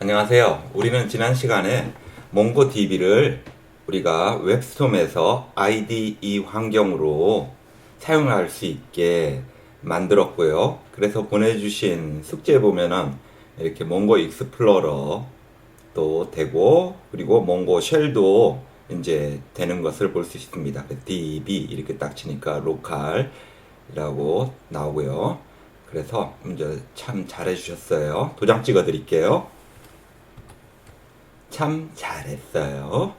안녕하세요. 우리는 지난 시간에 몽고DB를 우리가 웹스톰에서 IDE 환경으로 사용할 수 있게 만들었고요. 그래서 보내주신 숙제 보면은 이렇게 몽고 익스플로러 또 되고, 그리고 몽고 쉘도 이제 되는 것을 볼 수 있습니다. DB 이렇게 딱 치니까 로컬이라고 나오고요. 그래서 이제 참 잘해 주셨어요. 도장 찍어 드릴게요. 참 잘했어요.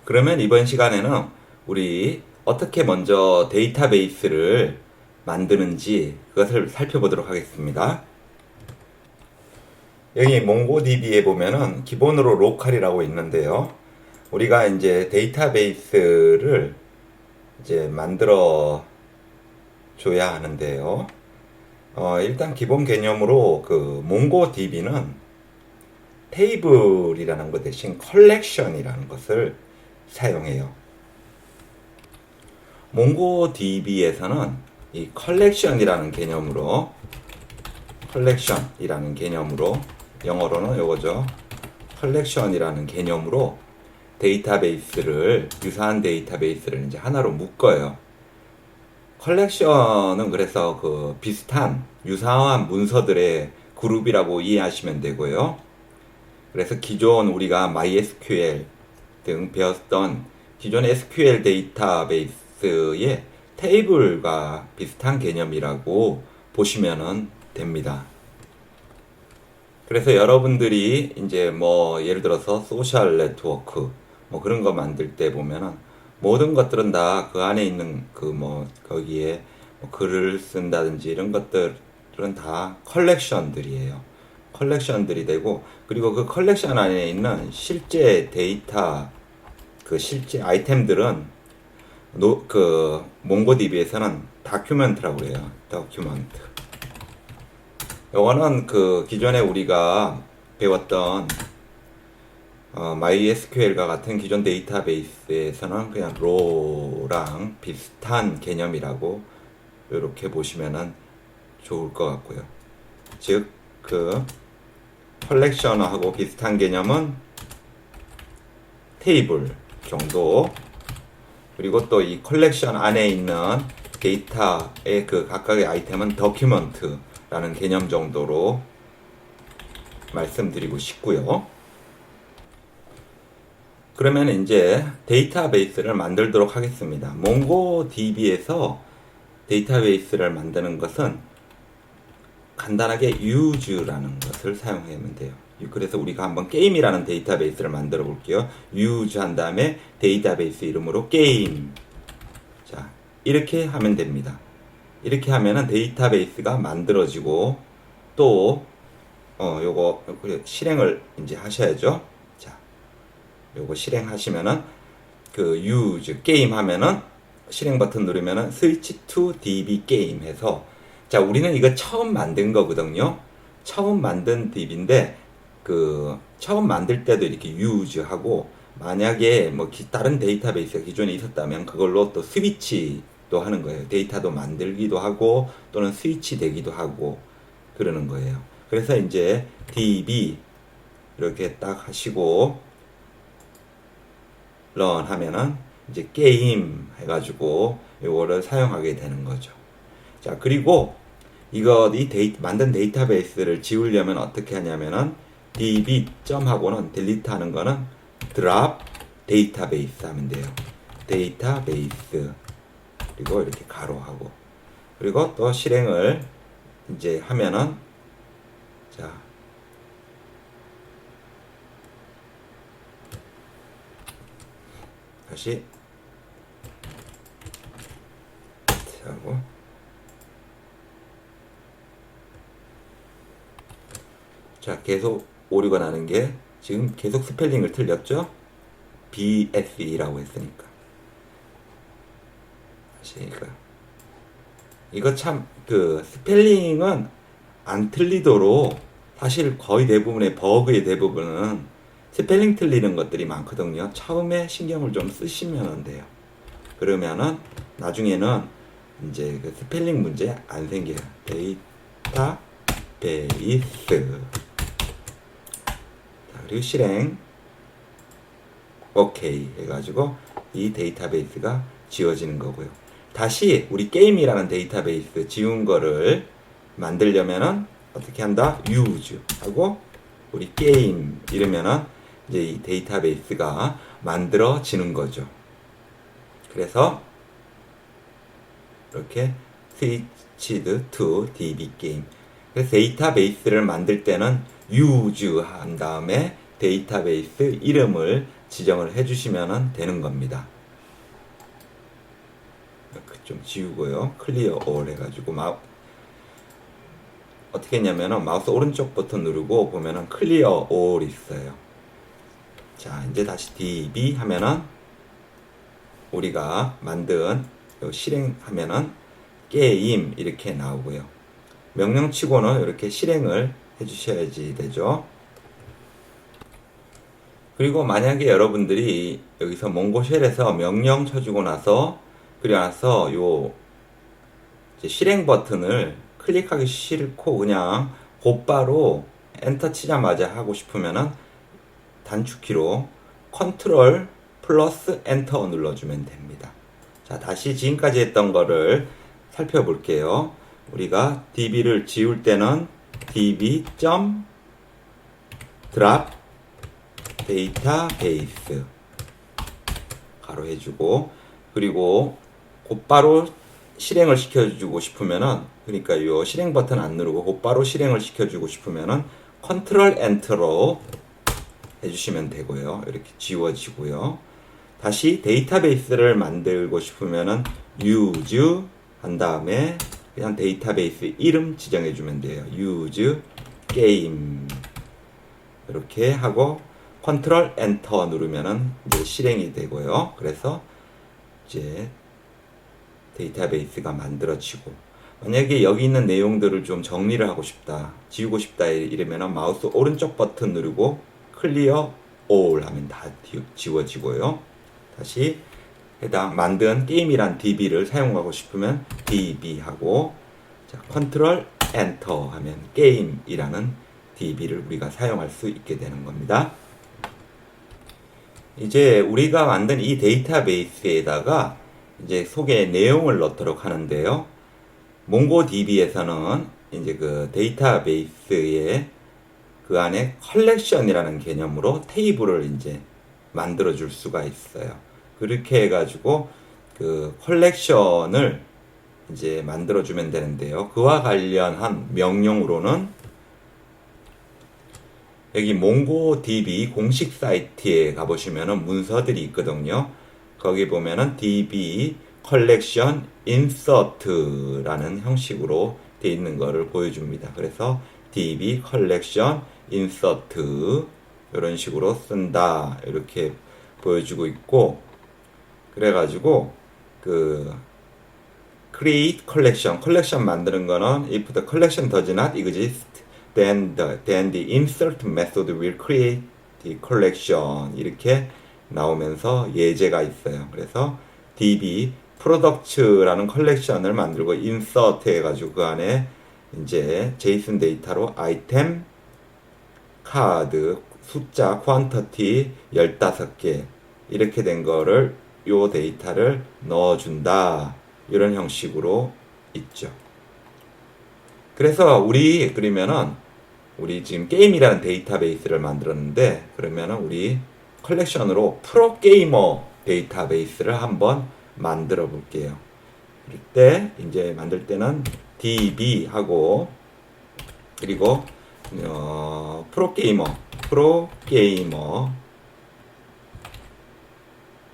그러면 이번 시간에는 우리 어떻게 먼저 데이터베이스를 만드는지 그것을 살펴보도록 하겠습니다. 여기 몽고DB에 보면은 기본으로 로컬이라고 있는데요. 우리가 이제 데이터베이스를 이제 만들어 줘야 하는데요. 일단 기본 개념으로 그 몽고DB는 테이블이라는 것 대신 컬렉션이라는 것을 사용해요. 몽고DB에서는 이 컬렉션이라는 개념으로 영어로는 요거죠. 컬렉션이라는 개념으로 데이터베이스를 유사한 데이터베이스를 이제 하나로 묶어요. 컬렉션은 그래서 그 비슷한 유사한 문서들의 그룹이라고 이해하시면 되고요. 그래서 기존 우리가 MySQL 등 배웠던 기존 SQL 데이터베이스의 테이블과 비슷한 개념이라고 보시면 됩니다. 그래서 여러분들이 이제 뭐 예를 들어서 소셜 네트워크 뭐 그런 거 만들 때 보면은 모든 것들은 다 그 안에 있는 그 뭐 거기에 뭐 글을 쓴다든지 이런 것들은 다 컬렉션들이 되고, 그리고 그 컬렉션 안에 있는 실제 데이터, 그 실제 아이템들은 그 몽고DB에서는 다큐멘트라고 그래요. 다큐멘트. 요거는 그 기존에 우리가 배웠던 MySQL과 같은 기존 데이터베이스에서는 그냥 로랑 비슷한 개념이라고 이렇게 보시면은 좋을 것 같고요. 즉, 그 컬렉션하고 비슷한 개념은 테이블 정도, 그리고 또 이 컬렉션 안에 있는 데이터의 그 각각의 아이템은 더큐먼트라는 개념 정도로 말씀드리고 싶고요. 그러면 이제 데이터베이스를 만들도록 하겠습니다. 몽고DB에서 데이터베이스를 만드는 것은 간단하게 use라는 것을 사용하면 돼요. 그래서 우리가 한번 게임이라는 데이터베이스를 만들어 볼게요. use 한 다음에 데이터베이스 이름으로 게임. 자, 이렇게 하면 됩니다. 이렇게 하면은 데이터베이스가 만들어지고, 또 요거 실행을 이제 하셔야죠. 자, 요거 실행하시면은 그 use 게임 하면은 실행 버튼 누르면은 switch to db 게임 해서, 자, 우리는 이거 처음 만든 거거든요. 처음 만든 DB인데, 그, 처음 만들 때도 이렇게 use 하고, 만약에 뭐 다른 데이터베이스가 기존에 있었다면 그걸로 또 스위치도 하는 거예요. 데이터도 만들기도 하고, 또는 스위치 되기도 하고, 그러는 거예요. 그래서 이제 DB 이렇게 딱 하시고, run 하면은 이제 게임 해가지고, 요거를 사용하게 되는 거죠. 자, 그리고 만든 데이터베이스를 지우려면 어떻게 하냐면은 db 하고는 딜리트 하는 거는 drop 데이터베이스 하면 돼요. 데이터베이스, 그리고 이렇게 가로하고, 그리고 또 실행을 이제 하면은, 자, 다시 하고, 자, 계속 오류가 나는 게 지금 계속 스펠링을 틀렸죠? BSE라고 했으니까. 다시 이거 참 그 스펠링은 안 틀리도록, 사실 거의 대부분의 버그의 대부분은 스펠링 틀리는 것들이 많거든요. 처음에 신경을 좀 쓰시면 돼요. 그러면은 나중에는 이제 그 스펠링 문제 안 생겨요. 데이터베이스. 그리고 실행 오케이 해가지고 이 데이터베이스가 지워지는 거고요. 다시 우리 게임이라는 데이터베이스 지운 거를 만들려면은 어떻게 한다? use 하고 우리 게임 이러면은 이제 이 데이터베이스가 만들어지는 거죠. 그래서 이렇게 switched to db 게임. 그래서 데이터베이스를 만들 때는 use 한 다음에 데이터베이스 이름을 지정을 해주시면 되는 겁니다. 좀 지우고요. 클리어 all 해가지고 어떻게 했냐면은 마우스 오른쪽 버튼 누르고 보면은 클리어 all 있어요. 자, 이제 다시 db 하면은 우리가 만든 실행하면은 게임 이렇게 나오고요. 명령치고는 이렇게 실행을 해주셔야지 되죠. 그리고 만약에 여러분들이 여기서 몽고쉘에서 명령 쳐주고 나서 그리고 나서 요 실행 버튼을 클릭하기 싫고 그냥 곧바로 엔터 치자마자 하고 싶으면은 단축키로 컨트롤 플러스 엔터 눌러주면 됩니다. 자, 다시 지금까지 했던 거를 살펴볼게요. 우리가 db를 지울 때는 db.drop 데이터베이스 가로 해주고 그리고 곧바로 실행을 시켜주고 싶으면은 그러니까 이 실행 버튼 안 누르고 곧바로 실행을 시켜주고 싶으면은 컨트롤 엔터로 해주시면 되고요. 이렇게 지워지고요. 다시 데이터베이스를 만들고 싶으면은 use 한 다음에 그냥 데이터베이스 이름 지정해주면 돼요. use 게임 이렇게 하고 컨트롤 엔터 누르면은 이제 실행이 되고요. 그래서 이제 데이터베이스가 만들어지고 만약에 여기 있는 내용들을 좀 정리를 하고 싶다, 지우고 싶다 이러면은 마우스 오른쪽 버튼 누르고 클리어 all 하면 다 지워지고요. 다시 해당 만든 게임이란 db를 사용하고 싶으면 db 하고 자, 컨트롤 엔터 하면 게임이라는 db를 우리가 사용할 수 있게 되는 겁니다. 이제 우리가 만든 이 데이터베이스에다가 이제 속에 내용을 넣도록 하는데요. 몽고DB에서는 이제 그 데이터베이스에 그 안에 컬렉션이라는 개념으로 테이블을 이제 만들어 줄 수가 있어요. 그렇게 해가지고 그 컬렉션을 이제 만들어 주면 되는데요. 그와 관련한 명령으로는 여기 몽고DB 공식 사이트에 가보시면은 문서들이 있거든요. 거기 보면은 DB 컬렉션 인서트라는 형식으로 되어 있는 거를 보여줍니다. 그래서 DB 컬렉션 인서트 이런 식으로 쓴다 이렇게 보여주고 있고 그래가지고 그 create 컬렉션 만드는 거는 if the collection does not exist then the insert method will create the collection 이렇게 나오면서 예제가 있어요. 그래서 db products라는 컬렉션을 만들고 insert 해가지고 그 안에 이제 JSON 데이터로 아이템, 카드, 숫자, quantity 15개 이렇게 된 거를 요 데이터를 넣어준다 이런 형식으로 있죠. 그래서 그러면은 우리 지금 게임이라는 데이터베이스를 만들었는데 그러면은 우리 컬렉션으로 프로게이머 데이터베이스를 한번 만들어 볼게요. 그럴 때 이제 만들 때는 db 하고 그리고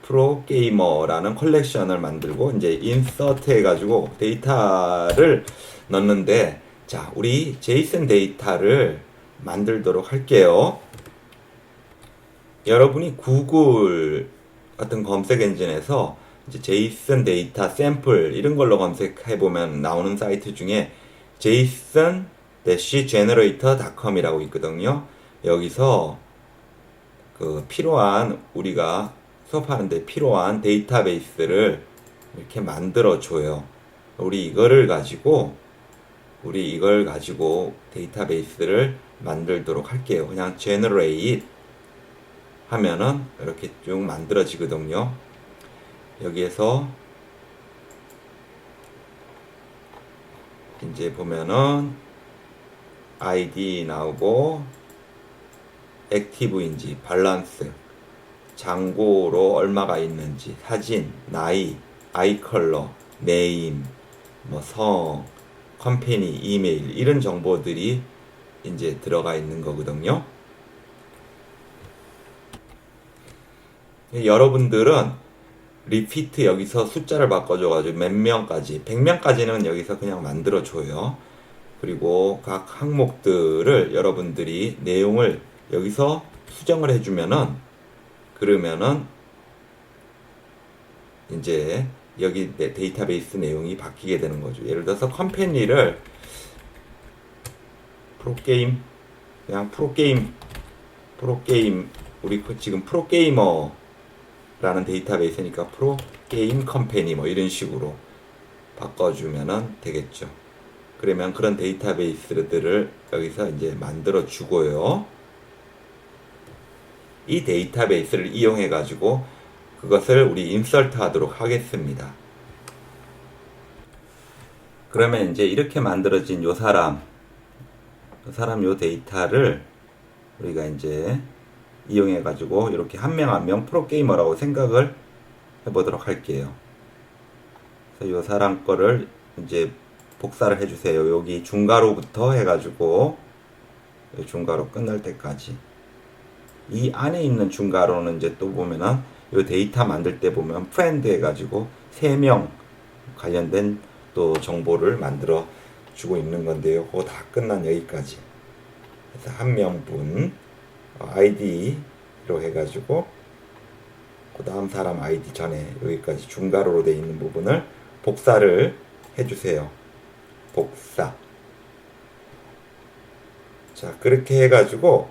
프로게이머라는 컬렉션을 만들고 이제 인서트 해가지고 데이터를 넣는데 자 우리 제이슨 데이터를 만들도록 할게요. 여러분이 구글 같은 검색 엔진에서 이제 제이슨 데이터 샘플 이런 걸로 검색해 보면 나오는 사이트 중에 json-generator.com이라고 있거든요. 여기서 그 필요한 우리가 수업하는데 필요한 데이터베이스를 이렇게 만들어 줘요. 우리 이걸 가지고 데이터베이스를 만들도록 할게요. 그냥 generate 하면은 이렇게 쭉 만들어지거든요. 여기에서 이제 보면은 아이디 나오고 액티브인지 밸런스, 잔고로 얼마가 있는지, 사진, 나이, 아이 컬러, 네임, 뭐 성, 컴퍼니, 이메일 이런 정보들이 이제 들어가 있는 거거든요. 여러분들은 리피트 여기서 숫자를 바꿔줘가지고 몇 명까지, 100명까지는 여기서 그냥 만들어줘요. 그리고 각 항목들을 여러분들이 내용을 여기서 수정을 해주면은, 그러면은 이제 여기 데이터베이스 내용이 바뀌게 되는 거죠. 예를 들어서 컴퍼니를 프로게임, 그냥 프로게임, 우리 지금 프로게이머 라는 데이터베이스니까 프로게임 컴퍼니 뭐 이런 식으로 바꿔주면 되겠죠. 그러면 그런 데이터베이스들을 여기서 이제 만들어 주고요. 이 데이터베이스를 이용해 가지고 그것을 우리 인서트 하도록 하겠습니다. 그러면 이제 이렇게 만들어진 요 사람 요 데이터를 우리가 이제 이용해 가지고 이렇게 한 명 한 명 프로게이머라고 생각을 해보도록 할게요. 그래서 요 사람 거를 이제 복사를 해주세요. 여기 중괄호부터 해가지고 중괄호 끝날 때까지. 이 안에 있는 중괄호는 이제 또 보면은 요 데이터 만들 때 보면 프렌드 해가지고 3명 관련된 또 정보를 만들어 주고 있는 건데요. 그거 다 끝난 여기까지. 그래서 한 명분 아이디로 해가지고 그 다음 사람 아이디 전에 여기까지 중괄호로 되어 있는 부분을 복사를 해주세요. 복사. 자, 그렇게 해가지고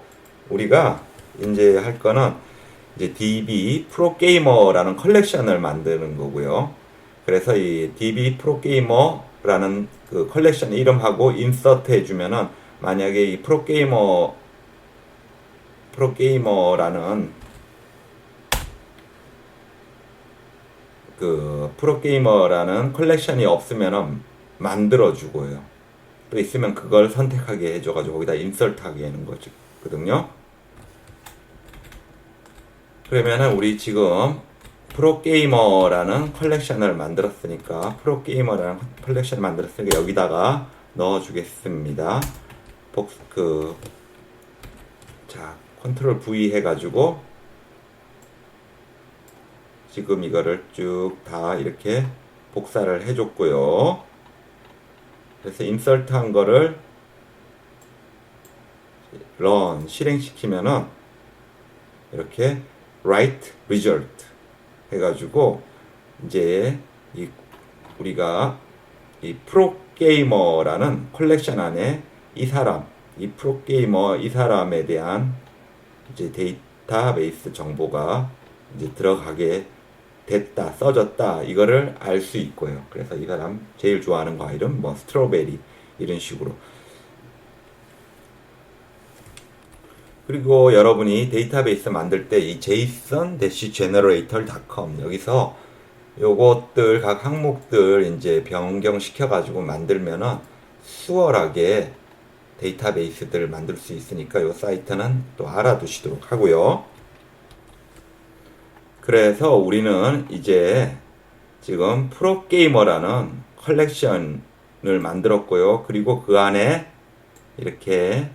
우리가 이제 할 거는 이제 DB 프로게이머라는 컬렉션을 만드는 거고요. 그래서 이 DB 프로게이머라는 그 컬렉션 이름하고 인서트 해주면은 만약에 이 프로게이머라는 그 프로게이머라는 컬렉션이 없으면은 만들어주고요. 또 있으면 그걸 선택하게 해줘가지고 거기다 인설트하게 하는 거거든요. 그러면은 우리 지금 프로게이머라는 컬렉션을 만들었으니까 여기다가 넣어주겠습니다. 자, 컨트롤 V 해가지고 지금 이거를 쭉 다 이렇게 복사를 해줬고요. 그래서 인서트 한 거를 run 실행시키면은 이렇게 write result 해가지고 이제 우리가 이 프로게이머라는 컬렉션 안에 이 사람에 대한 이제 데이터베이스 정보가 이제 들어가게 됐다, 써졌다, 이거를 알 수 있고요. 그래서 이 사람 제일 좋아하는 과일은 뭐 스트로베리 이런 식으로. 그리고 여러분이 데이터베이스 만들 때 이 json-generator.com 여기서 요것들 각 항목들 이제 변경시켜 가지고 만들면은 수월하게 데이터베이스들을 만들 수 있으니까 요 사이트는 또 알아두시도록 하고요. 그래서 우리는 이제 지금 프로게이머라는 컬렉션을 만들었고요. 그리고 그 안에 이렇게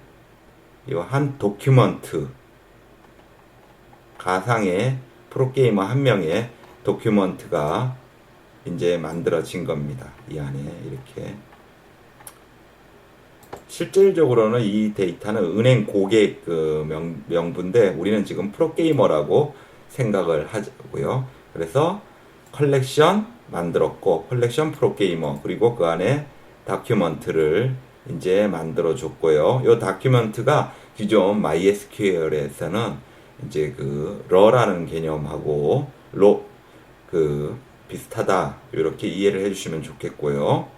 이 한 도큐먼트, 가상의 프로게이머 한 명의 도큐먼트가 이제 만들어진 겁니다. 이 안에 이렇게. 실질적으로는 이 데이터는 은행 고객 그 명부인데 우리는 지금 프로게이머라고 생각을 하고요. 그래서 컬렉션 만들었고, 컬렉션 프로게이머, 그리고 그 안에 다큐먼트를 이제 만들어 줬고요. 이 다큐먼트가 기존 MySQL에서는 이제 그 러라는 개념하고 그 비슷하다, 이렇게 이해를 해주시면 좋겠고요.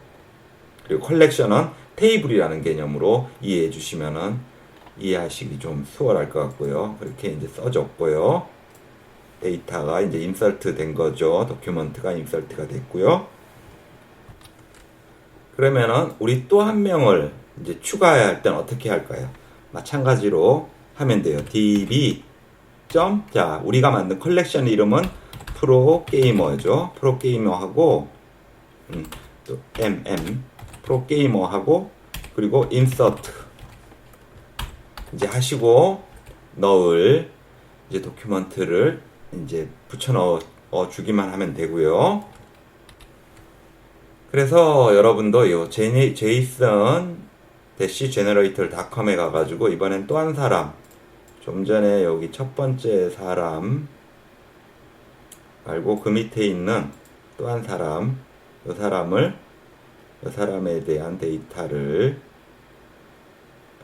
그리고 컬렉션은 테이블이라는 개념으로 이해해 주시면은 이해하시기 좀 수월할 것 같고요. 그렇게 이제 써줬고요. 데이터가 이제 인설트 된 거죠. 도큐먼트가 인설트가 됐고요. 그러면은 우리 또 한 명을 이제 추가해야 할 때는 어떻게 할까요? 마찬가지로 하면 돼요. db 자, 우리가 만든 컬렉션 이름은 프로게이머죠. 프로게이머하고 또 프로게이머하고 그리고 인서트 이제 하시고 넣을 이제 도큐먼트를 이제 붙여 넣어 주기만 하면 되고요. 그래서 여러분도 요 json-generator.com에 가가지고 이번엔 또 한 사람, 좀 전에 여기 첫 번째 사람 말고 그 밑에 있는 또 한 사람, 요 사람에 대한 데이터를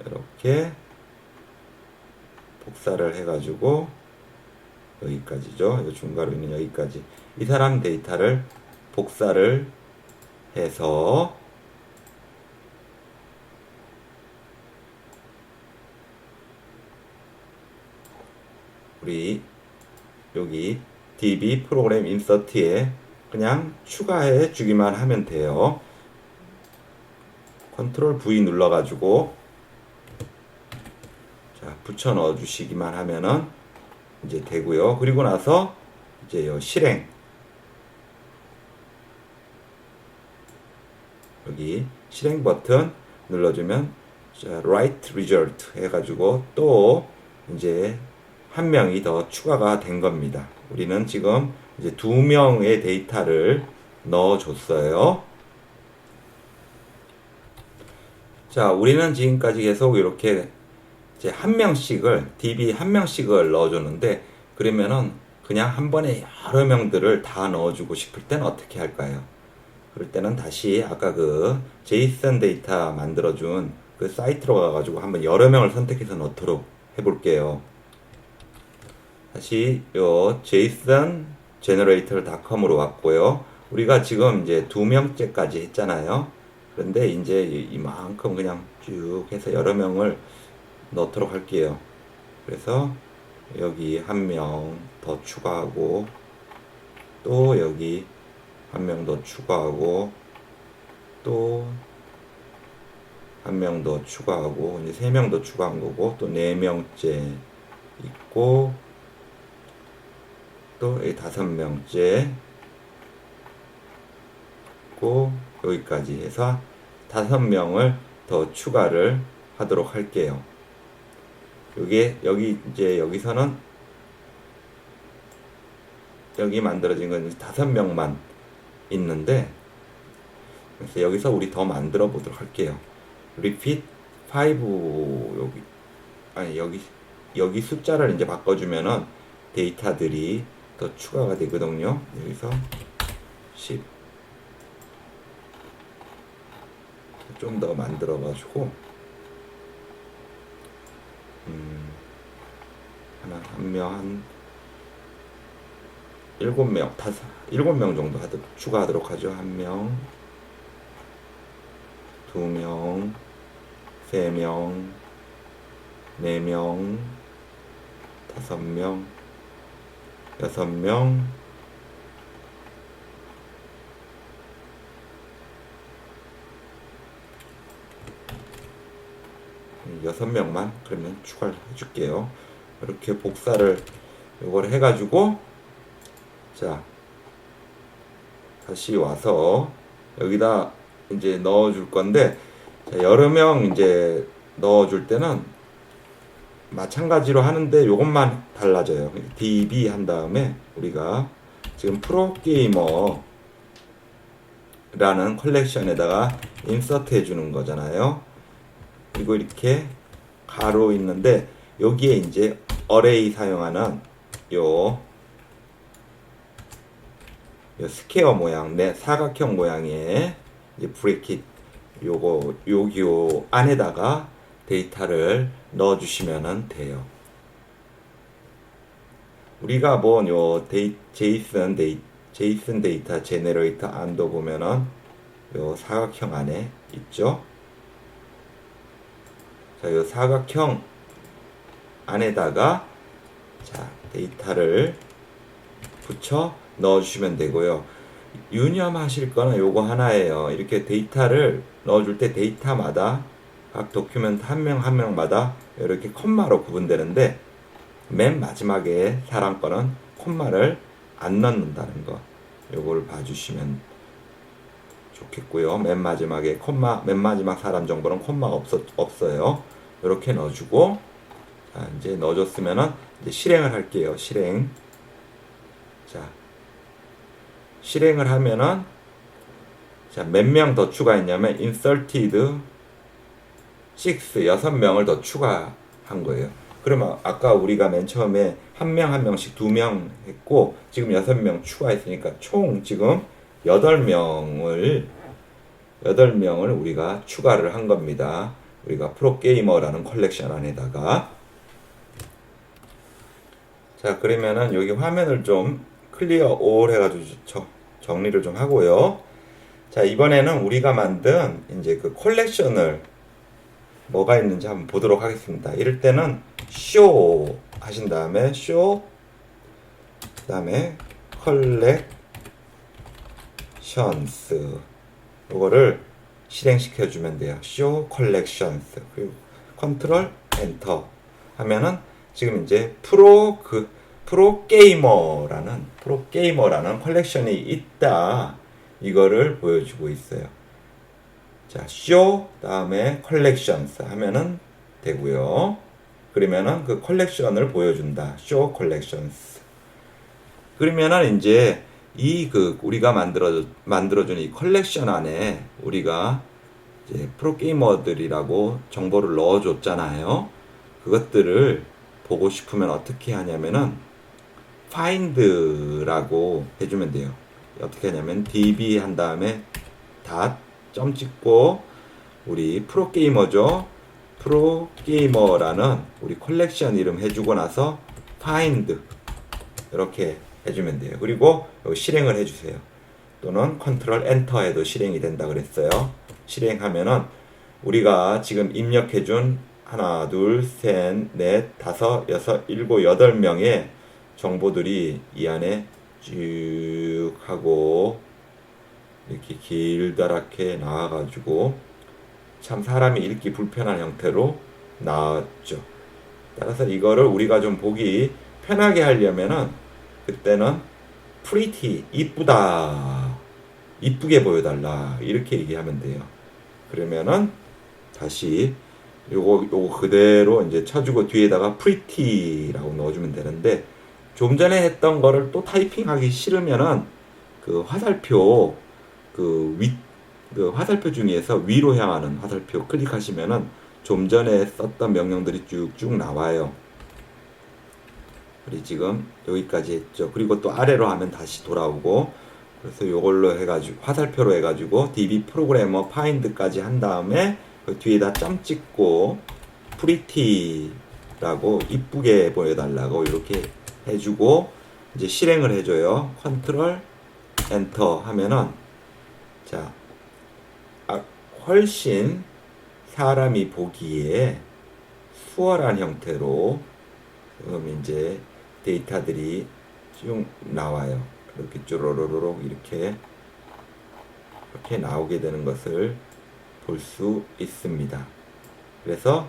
이렇게 복사를 해가지고 여기까지죠. 요 중괄호 있는 여기까지 이 사람 데이터를 복사를 해서 우리 여기 db 프로그램 인서트에 그냥 추가해 주기만 하면 돼요. 컨트롤 V 눌러 가지고 자 붙여 넣어 주시기만 하면은 이제 되고요. 그리고 나서 이제 요 실행 여기 실행 버튼 눌러주면 자, write result 해가지고 또 이제 한 명이 더 추가가 된 겁니다. 우리는 지금 이제 2명의 데이터를 넣어줬어요. 자, 우리는 지금까지 계속 이렇게 이제 한 명씩을 db 한 명씩을 넣어줬는데 그러면은 그냥 한 번에 여러 명들을 다 넣어주고 싶을 때는 어떻게 할까요? 그럴 때는 다시 아까 그 JSON 데이터 만들어준 그 사이트로 가가지고 한번 여러 명을 선택해서 넣도록 해볼게요. 다시 요 json-generator.com으로 왔고요. 우리가 지금 이제 2명째까지 했잖아요. 그런데 이제 이만큼 그냥 쭉 해서 여러 명을 넣도록 할게요. 그래서 여기 한 명 더 추가하고 또 여기 한 명 더 추가하고 또 한 명 더 추가하고 이제 3명 더 추가한 거고 또 4명째 있고 또 5명째 있고 여기까지 해서 5명을 더 추가를 하도록 할게요. 여기 이제 여기서는 여기 만들어진 건 5명만 있는데 그래서 여기서 우리 더 만들어 보도록 할게요. repeat 5 여기 숫자를 이제 바꿔주면은 데이터들이 더 추가가 되거든요. 여기서 10 좀 더 만들어 가지고 한 명 한 7명 7명 정도 추가하도록 하죠. 1명 2명 3명 4명 5명 6명 6명만 그러면 추가를 해줄게요. 이렇게 복사를 이걸 해가지고 자 다시 와서 여기다 이제 넣어줄 건데 자, 여러 명 이제 넣어줄 때는 마찬가지로 하는데 요것만 달라져요. db 한 다음에 우리가 지금 프로게이머라는 컬렉션에다가 인서트 해주는 거잖아요. 그리고 이렇게 가로 있는데 여기에 이제 어레이 사용하는 요 스퀘어 모양, 사각형 모양의 이제 브레킷 요 안에다가 데이터를 넣어주시면 돼요. 우리가 본 요 JSON 데이터 제너레이터 안도 보면은 요 사각형 안에 있죠. 자, 요 사각형 안에다가 자, 데이터를 붙여 넣어주시면 되고요. 유념하실 거는 요거 하나예요. 이렇게 데이터를 넣어줄 때 데이터마다 각 도큐멘트 한 명 한 명마다 이렇게 콤마로 구분되는데 맨 마지막에 사람 거는 콤마를 안 넣는다는 거. 요거를 봐주시면 좋겠고요. 맨 마지막에 맨 마지막 사람 정보는 콤마가 없어요. 이렇게 넣어주고, 자, 이제 넣어줬으면은 이제 실행을 할게요. 자, 실행을 하면은, 자, 몇 명 더 추가했냐면, inserted 6명을 더 추가한 거예요. 그러면 아까 우리가 맨 처음에 한 명 한 명씩 2명 했고, 지금 6명 추가했으니까 총 지금 8명을 우리가 추가를 한 겁니다. 우리가 프로게이머라는 컬렉션 안에다가. 자, 그러면은 여기 화면을 좀 클리어 올 해가지고 정리를 좀 하고요. 자, 이번에는 우리가 만든 이제 그 컬렉션을 뭐가 있는지 한번 보도록 하겠습니다. 이럴 때는 쇼 하신 다음에 쇼, 그 다음에 컬렉션스 이거를 실행시켜 주면 돼요. 쇼 컬렉션스. 그리고 컨트롤 엔터 하면은 지금 이제 프로게이머라는 컬렉션이 있다, 이거를 보여주고 있어요. 자, 쇼 다음에 컬렉션스 하면은 되고요. 그러면은 그 컬렉션을 보여준다. 쇼 컬렉션스. 그러면은 이제 우리가 만들어준 이 컬렉션 안에 우리가 이제 프로게이머들이라고 정보를 넣어줬잖아요. 그것들을 보고 싶으면 어떻게 하냐면은 find라고 해주면 돼요. 어떻게 하냐면 db 한 다음에 점 찍고 우리 프로게이머죠. 프로게이머라는 우리 컬렉션 이름 해주고 나서 find 이렇게 해주면 돼요. 그리고 실행을 해주세요. 또는 컨트롤 엔터 해도 실행이 된다 그랬어요. 실행하면은 우리가 지금 입력해준 하나, 둘, 셋, 넷, 다섯, 여섯, 일곱, 8명의 정보들이 이 안에 쭉 하고 이렇게 길다랗게 나와가지고 참 사람이 읽기 불편한 형태로 나왔죠. 따라서 이거를 우리가 좀 보기 편하게 하려면은 그때는 pretty, 이쁘다, 이쁘게 보여달라 이렇게 얘기하면 돼요. 그러면은 다시 요거 그대로 이제 쳐주고 뒤에다가 pretty라고 넣어주면 되는데, 좀 전에 했던 거를 또 타이핑하기 싫으면은 그 화살표 화살표 중에서 위로 향하는 화살표 클릭하시면은 좀 전에 썼던 명령들이 쭉쭉 나와요. 우리 지금 여기까지 했죠. 그리고 또 아래로 하면 다시 돌아오고, 그래서 요걸로 해가지고 화살표로 해가지고 db 프로그래머 find까지 한 다음에 그 뒤에다 점 찍고 pretty라고 이쁘게 보여달라고 이렇게 해주고 이제 실행을 해줘요. 컨트롤 엔터 하면은 자, 훨씬 사람이 보기에 수월한 형태로 그럼 이제 데이터들이 쭉 나와요. 이렇게 쭈루루룩 이렇게 나오게 되는 것을 볼 수 있습니다. 그래서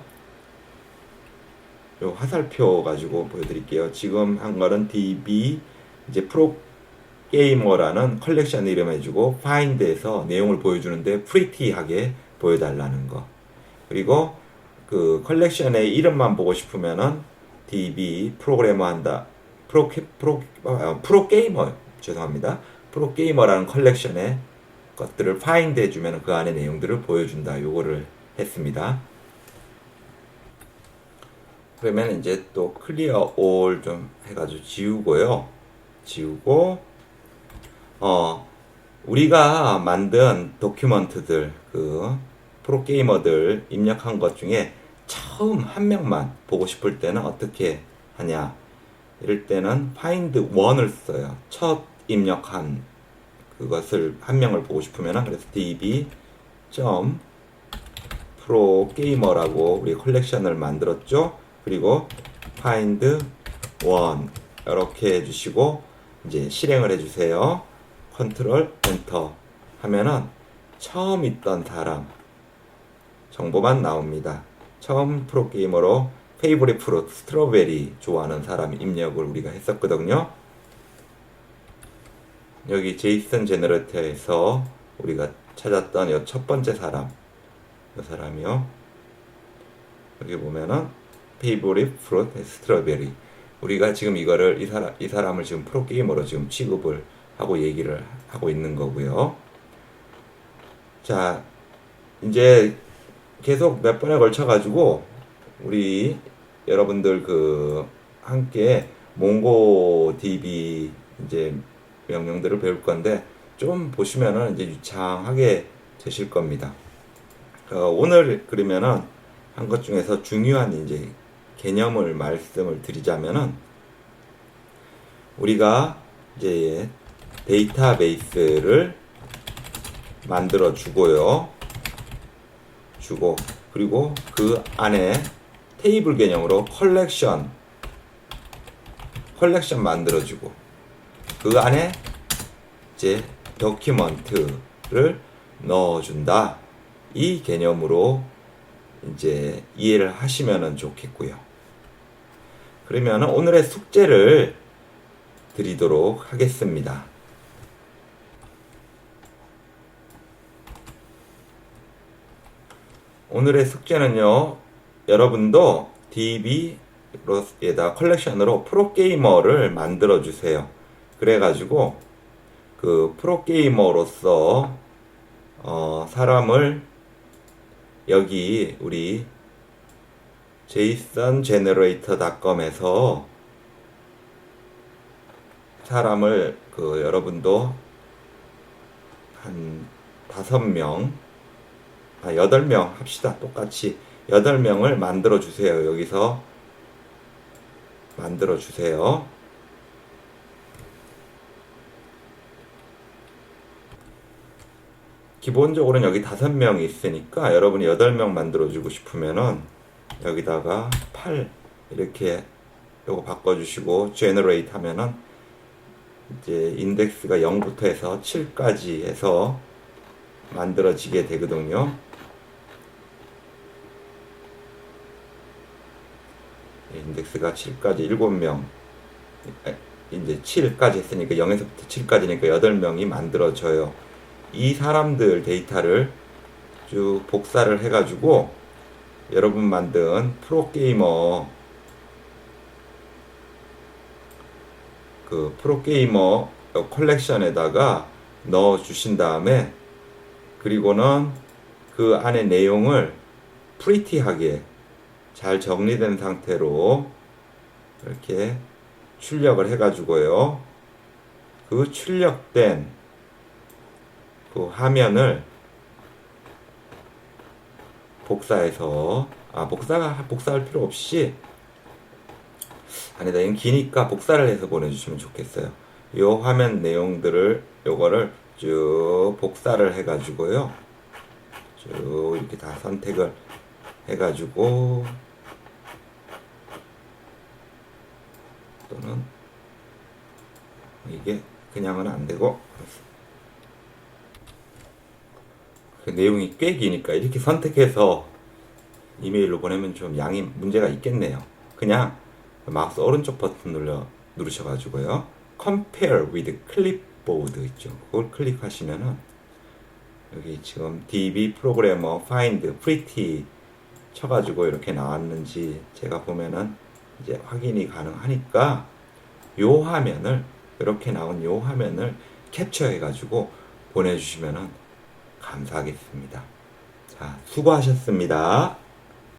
요 화살표 가지고 보여드릴게요. 지금 한 거는 db 이제 프로게이머라는 컬렉션 이름 해주고 find에서 내용을 보여주는데 pretty하게 보여달라는 거. 그리고 그 컬렉션의 이름만 보고 싶으면은 db 프로그래머 한다. 프로게이머 죄송합니다. 프로게이머라는 컬렉션의 것들을 find 해주면 그 안에 내용들을 보여준다. 요거를 했습니다. 그러면 이제 또 클리어 올 좀 해가지고 지우고 우리가 만든 도큐먼트들 그 프로게이머들 입력한 것 중에 처음 한 명만 보고 싶을 때는 어떻게 하냐, 이럴 때는 find one을 써요. 첫 입력한 그것을 한 명을 보고 싶으면 그래서 db 프로게이머라고 우리 컬렉션을 만들었죠. 그리고 find one 이렇게 해주시고 이제 실행을 해주세요. 컨트롤 엔터 하면은 처음 있던 사람 정보만 나옵니다. 처음 프로게이머로 페이보릿 프루트 스트로베리 좋아하는 사람 입력을 우리가 했었거든요. 여기 제이슨 제너레이터에서 우리가 찾았던 이 첫 번째 사람, 이 사람이요. 여기 보면은 페이보릿 프루트 스트로베리. 우리가 지금 이거를 이 사람을 지금 프로게이머로 지금 취급을 하고 얘기를 하고 있는 거고요. 자, 이제 계속 몇 번에 걸쳐 가지고 우리 여러분들 함께 몽고DB 이제 명령들을 배울 건데 좀 보시면은 이제 유창하게 되실 겁니다. 오늘 그러면은 한 것 중에서 중요한 이제 개념을 말씀을 드리자면은 우리가 이제 데이터베이스를 만들어 주고요. 그리고 그 안에 테이블 개념으로 컬렉션 만들어 주고 그 안에 이제 도큐먼트를 넣어 준다. 이 개념으로 이제 이해를 하시면 좋겠고요. 그러면 오늘의 숙제를 드리도록 하겠습니다. 오늘의 숙제는요, 여러분도 DB에다 컬렉션으로 프로게이머를 만들어 주세요. 그래가지고 그 프로게이머로서 사람을 여기 우리 jsongenerator.com에서 사람을 여러분도 한 5명, 8명 합시다. 똑같이 8명을 만들어 주세요. 여기서 만들어 주세요. 기본적으로는 여기 5명이 있으니까 여러분이 8명 만들어 주고 싶으면은 여기다가 8 이렇게 요거 바꿔 주시고 generate 하면은 이제 인덱스가 0부터 해서 7까지 해서 만들어지게 되거든요. 인덱스가 7까지 7명 이제 7까지 했으니까 0에서부터 7까지니까 8명이 만들어져요. 이 사람들 데이터를 쭉 복사를 해가지고 여러분 만든 프로게이머 프로게이머 컬렉션에다가 넣어 주신 다음에 그리고는 그 안에 내용을 프리티하게 잘 정리된 상태로 이렇게 출력을 해가지고요. 그 출력된 그 화면을 복사해서 복사할 필요 없이 아니다, 이건 기니까 복사를 해서 보내주시면 좋겠어요. 이 화면 내용들을 요거를 쭉 복사를 해가지고요. 쭉 이렇게 다 선택을 해가지고 또는 이게 그냥은 안 되고 그 내용이 꽤 기니까 이렇게 선택해서 이메일로 보내면 좀 양이 문제가 있겠네요. 그냥 마우스 오른쪽 버튼 누르셔가지고요. Compare with Clipboard 있죠. 그걸 클릭하시면은 여기 지금 DB 프로그래머 find pretty 쳐가지고 이렇게 나왔는지 제가 보면은 이제 확인이 가능하니까 요 화면을 이렇게 나온 요 화면을 캡처해가지고 보내주시면은 감사하겠습니다. 자, 수고하셨습니다.